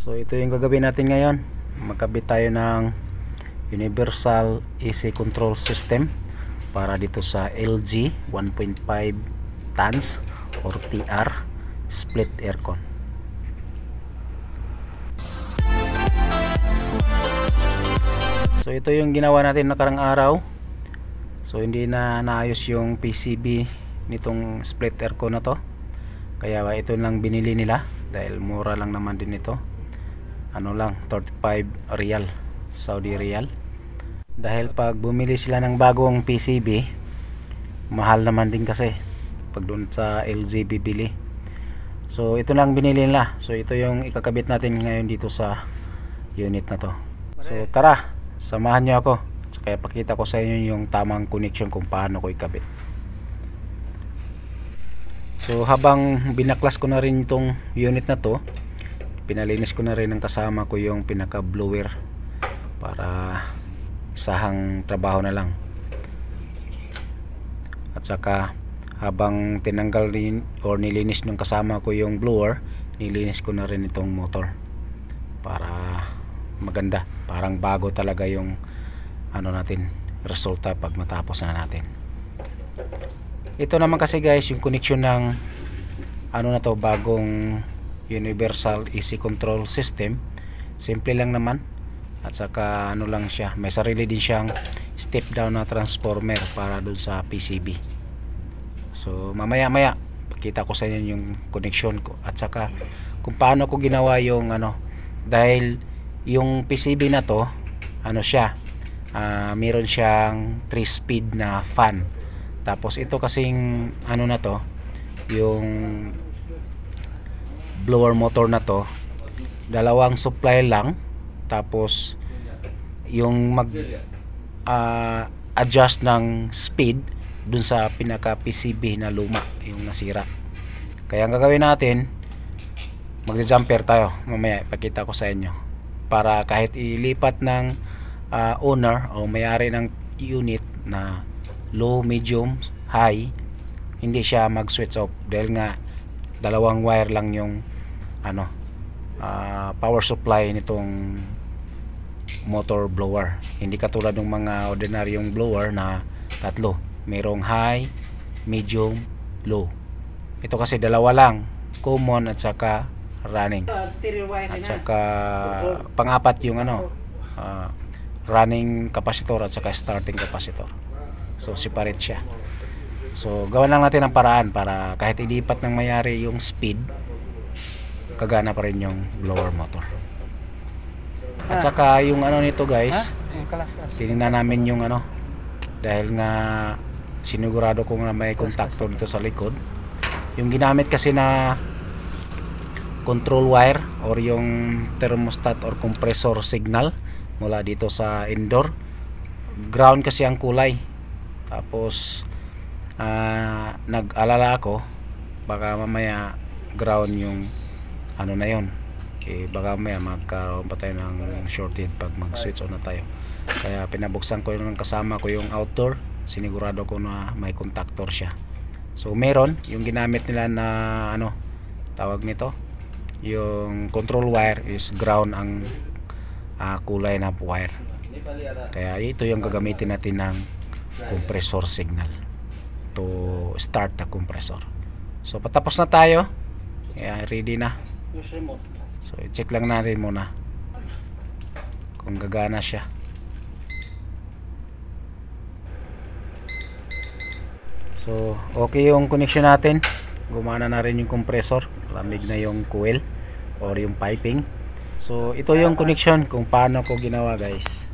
So ito yung gagawin natin ngayon. Magkabit tayo ng Universal AC Control System para dito sa LG 1.5 tons or TR split aircon. So ito yung ginawa natin nakarang araw. So hindi na naayos yung PCB nitong split aircon na to. Kaya ito lang binili nila dahil mura lang naman din ito. Ano lang, 35 real, Saudi real. Dahil pag bumili sila ng bagong PCB, mahal naman din kasi pag doon sa LG bibili. So ito lang binili nila. So ito yung ikakabit natin ngayon dito sa unit na to. So tara, samahan nyo ako. Kaya pakita ko sa inyo yung tamang connection kung paano ko ikabit. So habang binaklas ko na rin itong unit na to, pinalinis ko na rin ng kasama ko yung pinaka blower para isahang trabaho na lang. At saka habang tinanggal rin or nilinis ng kasama ko yung blower, nilinis ko na rin itong motor para maganda, parang bago talaga yung ano natin resulta pag matapos na natin. Ito naman kasi guys yung connection ng ano na to, bagong Universal AC Control System. Simple lang naman. At saka ano lang siya, may sarili din siyang step down na transformer para dun sa PCB. So mamaya pakita ko sa inyo yung connection ko at saka kung paano ko ginawa yung ano, dahil yung PCB na to ano siya, meron siyang 3 speed na fan. Tapos ito kasing ano na to, yung blower motor na to, dalawang supply lang. Tapos yung mag adjust ng speed dun sa pinaka PCB na luma, yung nasira. Kaya ang gagawin natin, magja-jumper tayo. Mamaya ipakita ko sa inyo para kahit ilipat ng owner o may-ari ng unit na low, medium, high, hindi siya mag-switch off dahil nga dalawang wire lang yung ano, power supply nitong motor blower. Hindi katulad ng mga ordinaryong blower na tatlo, merong high, medium, low. Ito kasi dalawa lang, common at saka running. At saka pang-apat yung ano, running capacitor at saka starting capacitor. So separate siya. So gawan lang natin ang paraan para kahit ilipat ng mayari yung speed, kagana pa rin yung blower motor. At saka yung ano nito guys, tinignan namin yung ano, dahil nga sinigurado ko na may contactor dito sa likod. Yung ginamit kasi na control wire or yung thermostat or compressor signal mula dito sa indoor, ground kasi ang kulay. Tapos nag-alala ako baka mamaya ground yung ano na yon, baka mamaya magkaroon pa tayo ng shorted pag mag-switch on na tayo. Kaya pinabuksan ko yung kasama ko yung outdoor, sinigurado ko na may contactor siya. So meron yung ginamit nila na ano tawag nito, yung control wire is ground ang kulay na wire. Kaya ito yung gagamitin natin ng compressor signal to start the compressor. So patapos na tayo, kaya ready na. So i-check lang natin muna kung gagana siya. So okay yung connection natin, gumana na rin yung compressor, lamig na yung coil or yung piping. So ito yung connection kung paano ko ginawa guys.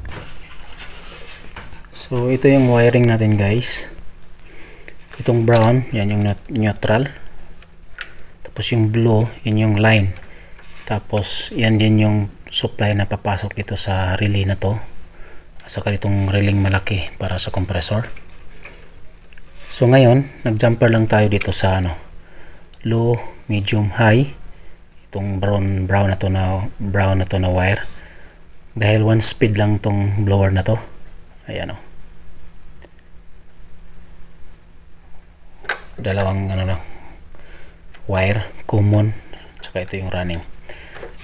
So ito yung wiring natin guys. Itong brown, yan yung neutral. Tapos yung blue, yan yung line. Tapos yan din yung supply na papasok dito sa relay na to. At saka itong relay malaki para sa compressor. So ngayon, nag-jumper lang tayo dito sa ano, low, medium, high. Itong brown na to na wire. Dahil 1 speed lang tong blower na to. Ayan o. Dalawang ano lang wire, common, saka ito yung running.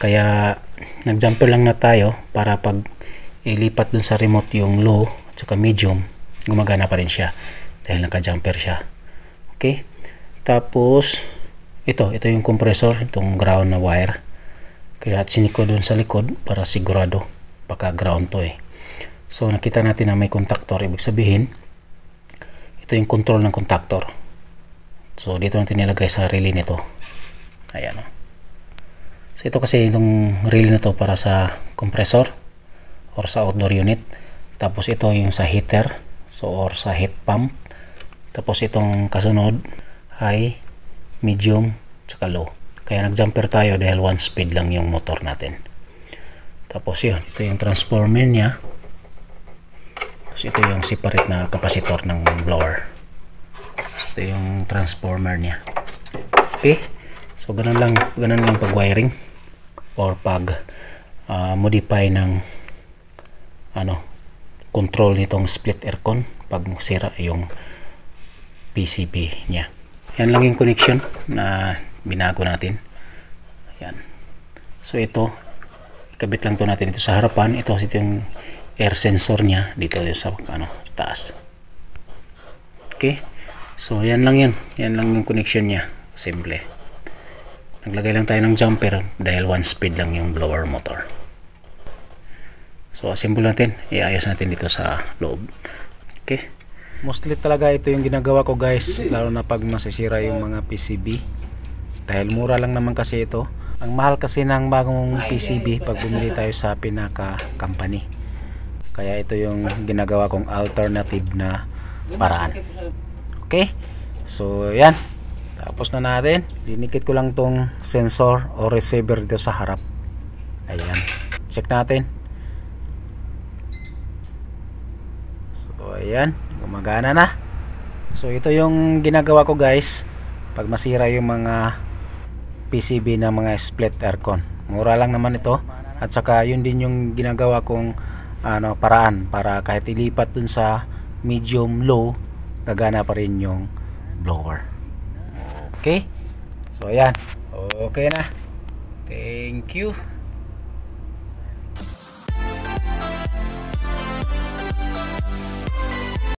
Kaya nag-jumper lang na tayo para pag ilipat dun sa remote yung low at saka medium, gumagana pa rin siya dahil naka-jumper siya. Okay, tapos ito yung compressor, itong ground na wire, kaya siniko dun sa likod para sigurado, baka ground to eh. So nakita natin na may contactor, ibig sabihin ito yung control ng contactor. So dito natin nilagay sa relay nito. Ayan o. So ito kasi itong relay na to para sa compressor or sa outdoor unit. Tapos ito yung sa heater, so or sa heat pump. Tapos itong kasunod high, medium, tsaka low. Kaya nag-jumper tayo dahil 1 speed lang yung motor natin. Tapos yun, ito yung transformer niya. Tapos ito yung separate na capacitor ng blower. Ito yung transformer niya. Okay, so ganun lang pag wiring or pag modify ng control nitong split aircon pag sira yung PCB niya. Yan lang yung connection na binago natin. Yan. So ito, ikabit lang to natin ito sa harapan. Ito yung air sensor niya dito sa sa taas. Okay, so yan lang yung connection niya. Simple. Naglagay lang tayo ng jumper dahil 1 speed lang yung blower motor. So assemble natin, iayos natin dito sa loob. Okay, mostly talaga ito yung ginagawa ko guys, lalo na pag masisira yung mga PCB, dahil mura lang naman kasi ito. Ang mahal kasi ng bagong PCB pag bumili tayo sa pinaka company. Kaya ito yung ginagawa kong alternative na paraan. Okay, so yan, tapos na natin. Dinikit ko lang tong sensor o receiver dito sa harap. Ayan, check natin. So ayan, gumagana na. So ito yung ginagawa ko guys pag masira yung mga PCB na mga split aircon. Mura lang naman ito. At saka yun din yung ginagawa kong paraan para kahit ilipat dun sa medium low, gagana pa rin yung blower. Okay, so ayan, okay na. Thank you.